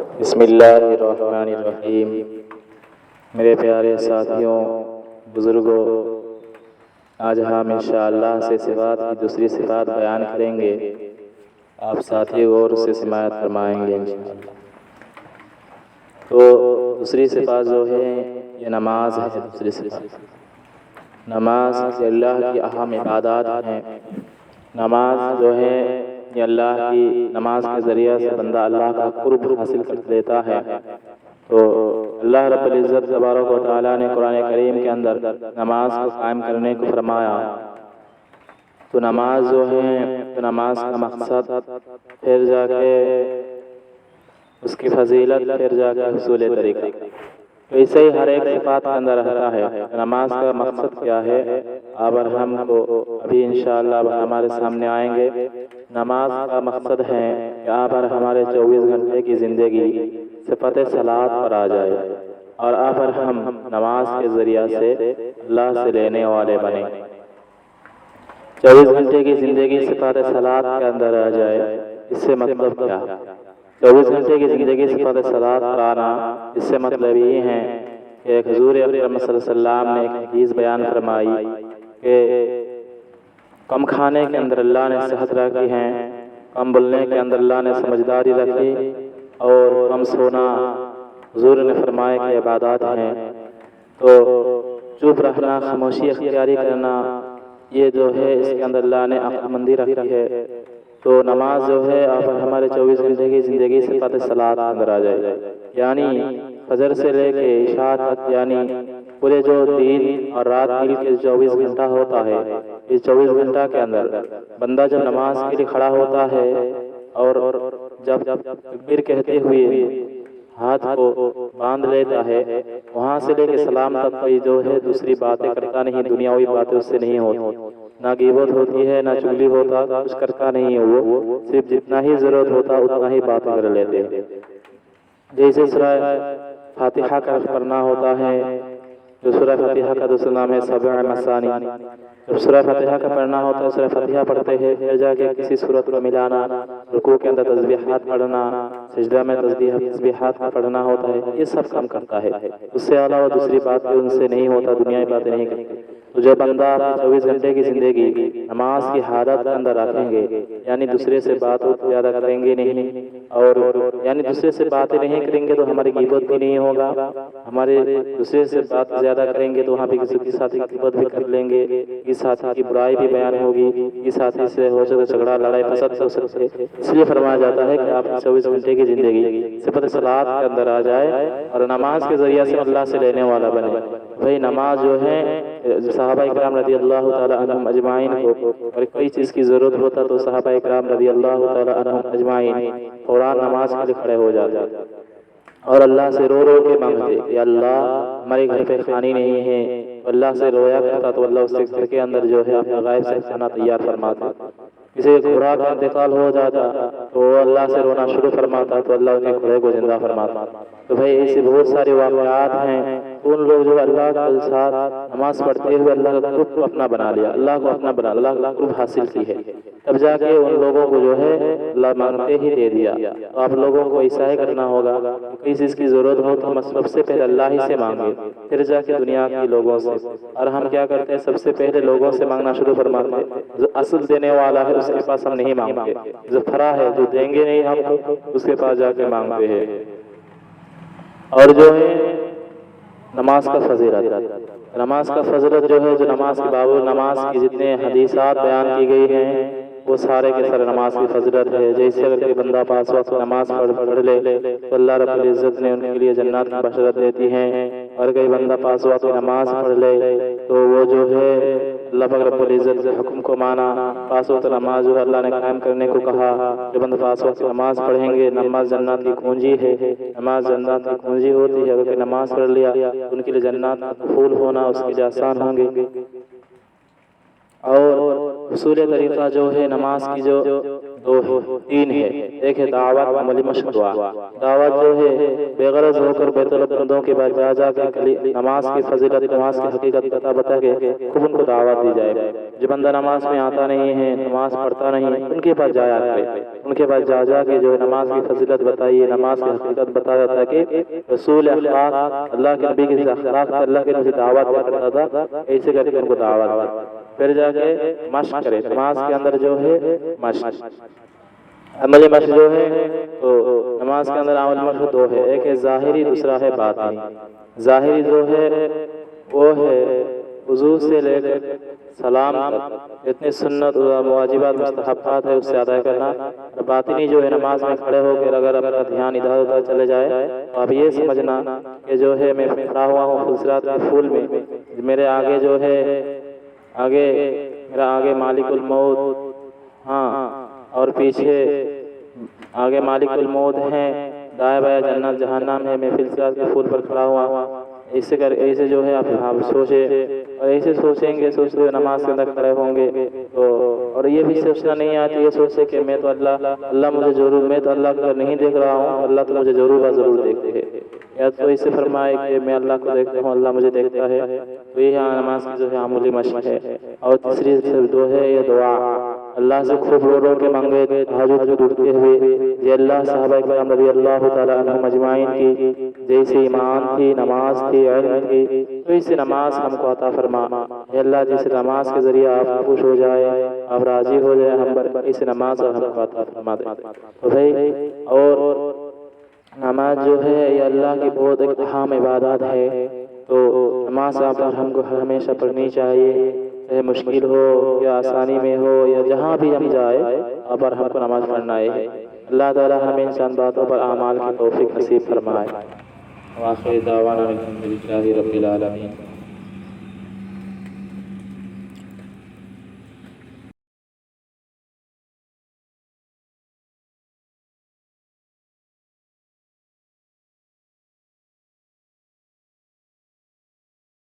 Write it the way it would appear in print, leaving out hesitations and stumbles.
بسم اللہ الرحمن الرحیم۔ میرے پیارے ساتھیوں، بزرگوں، آج ہم انشاءاللہ سے صفات کی دوسری صفات بیان کریں گے۔ آپ ساتھی غور سے سماعت فرمائیں گے انشاءاللہ۔ تو دوسری صفات جو ہے یہ نماز ہے۔ دوسری صفات نماز یہ اللہ کی اہم عبادات ہیں۔ نماز جو ہے یہ اللہ کی نماز کے ذریعے سے بندہ اللہ کا قرب حاصل کر لیتا ہے۔ تو اللہ رب العزت تبارک و تعالیٰ نے قرآن کریم کے اندر نماز کو قائم کرنے کو فرمایا۔ تو نماز جو ہے تو نماز کا مقصد پھر جا کے اس کی فضیلت پھر جا کے حصول طریقہ، ویسے ہی ہر ایک صفات کے اندر رہتا ہے۔ نماز کا مقصد کیا ہے اور ہم کو ابھی انشاءاللہ ہمارے سامنے آئیں گے۔ نماز کا مقصد ہے کہ آپ پر ہمارے 24 گھنٹے کی زندگی صفت صلاۃ پر آ جائے اور آپ پر ہم نماز کے ذریعہ سے اللہ سے لینے والے بنے۔ 24 گھنٹے کی زندگی صفت صلاۃ کے اندر آ جائے، اس سے مطلب کیا؟ 24 گھنٹے کی زندگی صفت صلاۃ پر آنا، اس سے مطلب یہ ہے کہ حضور اکرم صلی اللہ علیہ وسلم نے ایک حدیث بیان فرمائی کہ کم کھانے کے اندر اللہ نے صحت رکھی ہے، کم بولنے کے اندر اللہ نے سمجھداری رکھی، اور کم سونا حضور نے فرمایا کہ عبادات ہیں۔ تو چپ رہنا، خاموشی اختیاری کرنا، یہ جو ہے اس کے اندر اللہ نے عقل مندی رکھی ہے۔ تو نماز جو ہے آپ ہمارے 24 گھنٹے کی زندگی صفت صلاۃ اندر آ جائے، یعنی فجر سے لے کے عشاء تک، یعنی پورے جو دن اور رات مل کے 24 گھنٹہ ہوتا ہے، اس 24 گھنٹہ کے اندر بندہ جب نماز کے لیے کھڑا ہوتا ہے اور جب تکبیر کہتے ہوئے ہاتھ کو باندھ لیتا ہے، وہاں سے لے کے سلام تک کوئی جو ہے دوسری باتیں کرتا نہیں، دنیاوی باتیں اس سے نہیں ہوتی، نہ غیبت ہوتی ہے، نہ چگلی ہوتا، کچھ کرتا نہیں ہے۔ وہ صرف جتنا ہی ضرورت ہوتا اتنا ہی بات کر لیتے ہیں۔ جیسے سورہ فاتحہ کا پڑھنا ہوتا ہے، جو سورہ فاتحہ کا دوسرا نام ہے سبع مثانی۔ جب سورہ فاتحہ کا پڑھنا ہوتا ہے، سورہ فاتحہ پڑھتے ہیں، پھر جا کے کسی سورت کو ملانا، رکوع کے اندر تسبیحات پڑھنا، سجدہ میں تسبیحات پڑھنا ہوتا ہے، یہ سب کام کرتا ہے۔ اس سے علاوہ دوسری باتیں ان سے نہیں ہوتا، دنیاوی باتیں نہیں کرتے۔ تو جو بندہ 24 گھنٹے کی زندگی نماز کی حالت کے اندر رکھیں گے، یعنی دوسرے سے بات زیادہ کریں گے نہیں، اور یعنی دوسرے سے باتیں نہیں کریں گے تو ہماری غیبت بھی نہیں ہوگا، ہمارے دوسرے سے بات زیادہ کریں گے تو وہاں بھی کسی ساتھی کی غیبت بھی کر لیں گے، اس ساتھی کی برائی بھی بیان ہوگی، اس ساتھی سے ہو سکتا جھگڑا لڑائی فساد ہو سکتے۔ اس لیے فرمایا جاتا ہے کہ آپ 24 گھنٹے کی زندگی صفت صلاۃ کے اندر آ جائے اور نماز کے ذریعے سے اللہ سے لینے والا بنے۔ بھائی نماز جو ہے صحابہ اکرام رضی اللہ تعالی عنہم اجمعین کو اور کوئی چیز کی ضرورت ہوتا تو صحابہ اکرام رضی اللہ تعالی عنہم اجمعین فوراً نماز کے لیے کھڑے ہو جاتے اور اللہ سے رو رو کے مانگتے کہ اللہ ہمارے گھر پہ کھانے نہیں ہے، اللہ سے رویا کرتا تو اللہ اس کے گھر کے اندر جو ہے اپنا غائب سے کھانا تیار فرماتا۔ کسی گھوڑا کا انتقال ہو جاتا تو وہ اللہ سے رونا شروع فرماتا تو اللہ کے گھوڑے کو زندہ فرماتا۔ تو بھائی ایسی بہت سارے واقعات ہیں، ان لوگ جو اللہ کے ساتھ نماز پڑھتے ہوئے اللہ کا قرب اپنا بنا لیا، اللہ کو اپنا بنا، اللہ کا قرب حاصل کی ہے، تب جا کے ان لوگوں کو جو ہے اللہ مانگتے ہی دے دیا۔ تو آپ لوگوں کو ایسا ہی کرنا ہوگا، کسی چیز کی ضرورت ہو تو ہم سب سے پہلے اللہ ہی سے مانگے، پھر جا کے دنیا کے لوگوں سے۔ اور ہم کیا کرتے ہیں، سب سے پہلے لوگوں سے مانگنا شروع فرماتے، جو اصل دینے والا ہے اس کے پاس ہم نہیں مانگتے، جو فرا ہے جو دیں گے نہیں ہم کو اس کے پاس جا کے مانگتے ہیں۔ اور جو ہے نماز کا فضیلت، نماز کا فضیلت جو ہے، جو نماز کے بابو نماز کی جتنے حدیثات بیان کی گئی ہیں وہ سارے کے سارے نماز کی فضیلت ہے۔ جیسے اگر کوئی بندہ 5 وقت نماز پڑھ لے تو اللہ رب العزت نے ان کے لیے جنات کی بشارت دیتی ہے، اور کوئی بندہ 5 وقت نماز پڑھ لے تو وہ جو ہے اللہ پاک رب العزت کے حکم کو مانا۔ 5 وقت نماز جو اللہ نے قائم کرنے کو کہا، جو بندہ 5 وقت نماز پڑھیں گے، نماز جنات کی کنجی ہے، نماز جنات کی کنجی ہوتی ہے۔ اگر کوئی نماز پڑھ لیا تو ان کے لیے جنات کا دخول ہونا اس کے لیے آسان ہوں گے۔ اور اصول طریقہ جو ہے نماز کی جو تین ہے، ایک ہے دعوت، عملی مشق، دعا۔ دعوت جو ہے بے غرض ہو کر بے طلب بندوں کے بعد جا کے نماز کی فضیلت، نماز کی حقیقت بتا کے خوب ان کو دعوت دی جائے۔ جو بندہ نماز میں آتا نہیں ہے، نماز پڑھتا نہیں ہے، ان کے پاس جایا کرے، ان کے پاس جا کے جو ہے نماز کی فضیلت بتائیے، نماز کی حقیقت بتایا تاکہ رسول اخلاق، اللہ کے نبی کے اخلاق سے اللہ کے نبی دعوت کرتا تھا، ایسے کر کے ان کو دعوت دی۔ پھر جا کے مشق کرے، نماز کے اندر جو ہے مشق، عملی مشق جو ہے تو نماز کے اندر عملی مشق دو ہے، ایک ہے ظاہری، دوسرا ہے باطنی۔ ظاہری جو ہے وہ ہے وضو سے لے کر سلام تک اتنے سنت واجبات مستحبات ہے اس سے ادا کرنا۔ اور باطنی جو ہے نماز میں کھڑے ہو کر اگر اپنا دھیان ادھر ادھر چلے جائے تو اب یہ سمجھنا کہ جو ہے میں کھڑا ہوا ہوں فلسرات کے پھول میں، میرے آگے جو ہے میرا آگے مالک الموت، ہاں، اور پیچھے آگے مالک الموت ہیں، دائیں بائیں جنت جہنم ہے، میں فلسرات کے پھول پر کھڑا ہوا۔ ایسے جو ہے آپ سوچے، اور ایسے سوچیں گے، سوچتے ہوئے نماز کے اندر کھڑے ہوں گے تو، اور یہ بھی سوچنا نہیں آتی، یہ سوچے کہ میں تو اللہ مجھے ضرور، میں تو اللہ کو نہیں دیکھ رہا ہوں، اللہ تو مجھے ضرور دیکھتے ہیں، یا تو اسے فرمائے کہ میں اللہ کو دیکھتا ہوں، اللہ مجھے دیکھتا ہے، تو یہ نماز کی جو ہے عملی مشق ہے۔ اور تیسری جو ہے یہ دعا، اللہ سے خوب رو کے مانگے، تہجد اٹھتے ہوئے، یہ اللہ صحابہ کرام رضی اللہ تعالیٰ عنہم اجمعین کی جیسے ایمان تھی، نماز تھی، علم تھی، تو اسے نماز ہم کو عطا فرما۔ یہ اللہ جس نماز کے ذریعے آپ خوش ہو جائے، آپ راضی ہو جائے ہم پر، اس نماز اور ہم کو عطا فرما دے۔ تو بھائی، اور نماز جو ہے یہ اللہ کی بہت ایک اہم عبادت ہے، تو نماز آپ ہم کو ہمیشہ پڑھنی چاہیے، چاہے مشکل ہو یا آسانی میں ہو یا جہاں بھی ہم جائے، پر ہم کو نماز پڑھنا ہے۔ اللہ تعالی ہمیں انسان باتوں پر اعمال کی توفیق نصیب فرمائے۔ وآخر دعوانا الحمدللہ رب العالمین۔